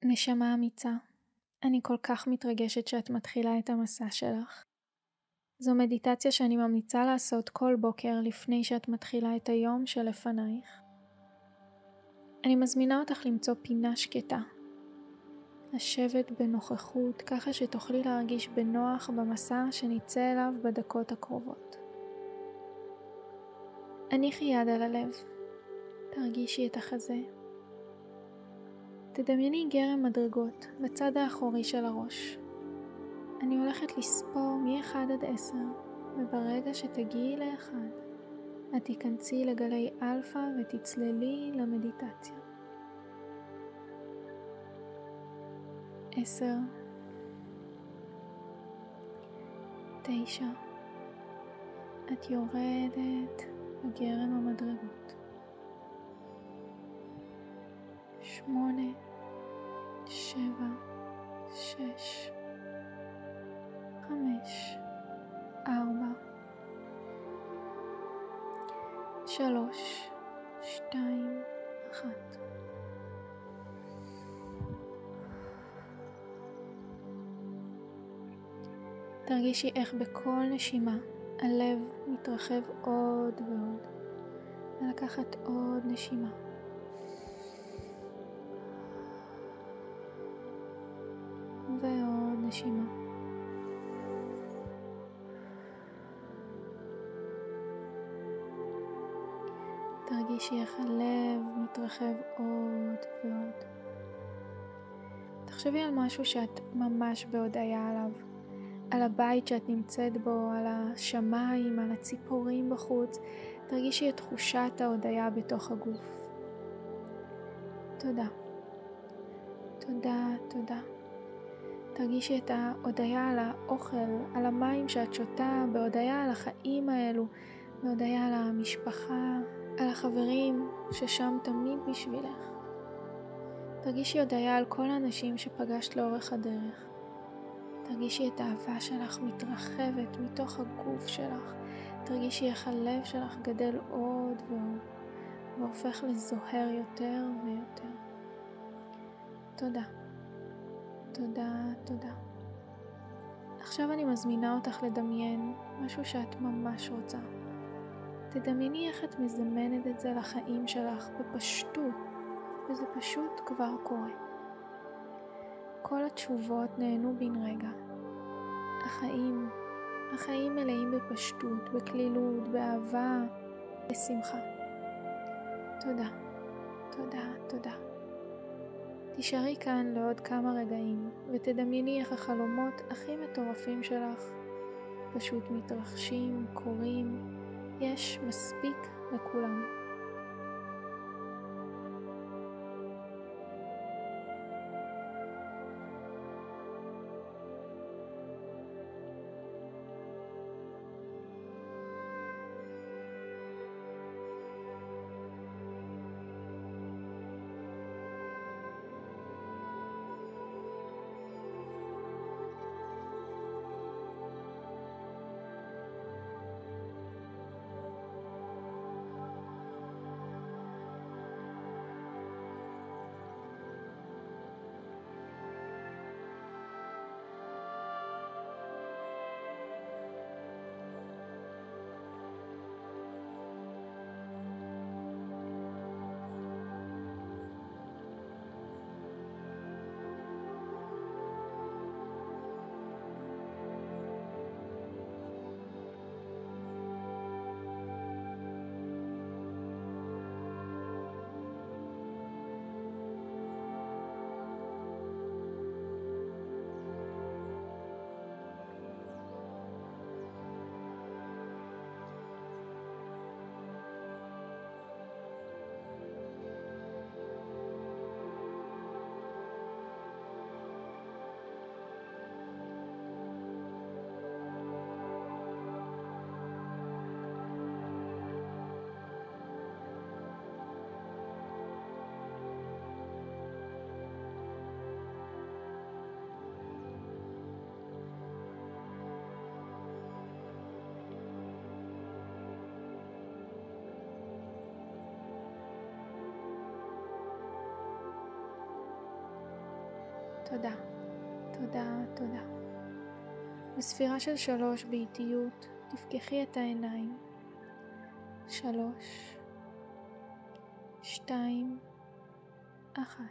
נשמה אמיצה, אני כל כך מתרגשת שאת מתחילה את המסע שלך. זו מדיטציה שאני ממליצה לעשות כל בוקר לפני שאת מתחילה את היום שלפנייך. אני מזמינה אותך למצוא פינה שקטה, לשבת בנוכחות ככה שתוכלי להרגיש בנוח במסע שנצא אליו בדקות הקרובות. הניחי יד על הלב, תרגישי את החזה. תדמייני גרם מדרגות בצד האחורי של הראש. אני הולכת לספור מ-1 עד 10, וברגע שתגיעי ל-1, את תיכנסי לגלי אלפא ותצללי למדיטציה. 10, 9, את יורדת בגרם המדרגות. 8, 7, 6, 5, 4, 3, 2, 1. תרגישי איך בכל נשימה הלב מתרחב עוד ועוד. ולקחת עוד נשימה. ועוד נשימה. תרגישי איך הלב מתרחב עוד ועוד. תחשבי על משהו שאת ממש בהודעה עליו. על הבית שאת נמצאת בו, על השמיים, על הציפורים בחוץ. תרגישי את תחושת ההודעה בתוך הגוף. תודה. תודה, תודה. תרגישי את ההודעה על האוכל, על המים שאת שותה, בהודעה על החיים האלו, בהודעה על המשפחה, על החברים ששם תמיד בשבילך. תרגישי הודעה על כל האנשים שפגשת לאורך הדרך. תרגישי את האהבה שלך מתרחבת מתוך הגוף שלך. תרגישי איך הלב שלך גדל עוד ועוד, והופך לזוהר יותר ויותר. תודה. תודה, תודה. עכשיו אני מזמינה אותך לדמיין משהו שאת ממש רוצה. תדמייני איך את מזמנת את זה לחיים שלך בפשטות, וזה פשוט כבר קורה. כל התשובות נענו בן רגע. החיים מלאים בפשטות, בכלילות, באהבה, בשמחה. תודה, תודה, תודה. תישארי כאן לעוד כמה רגעים, ותדמייני איך החלומות הכי מטורפים שלך פשוט מתרחשים, קורים, יש מספיק לכולם. תודה, תודה, תודה. בספירה של 3 באיטיות, תפקחי את העיניים. 3, 2, 1.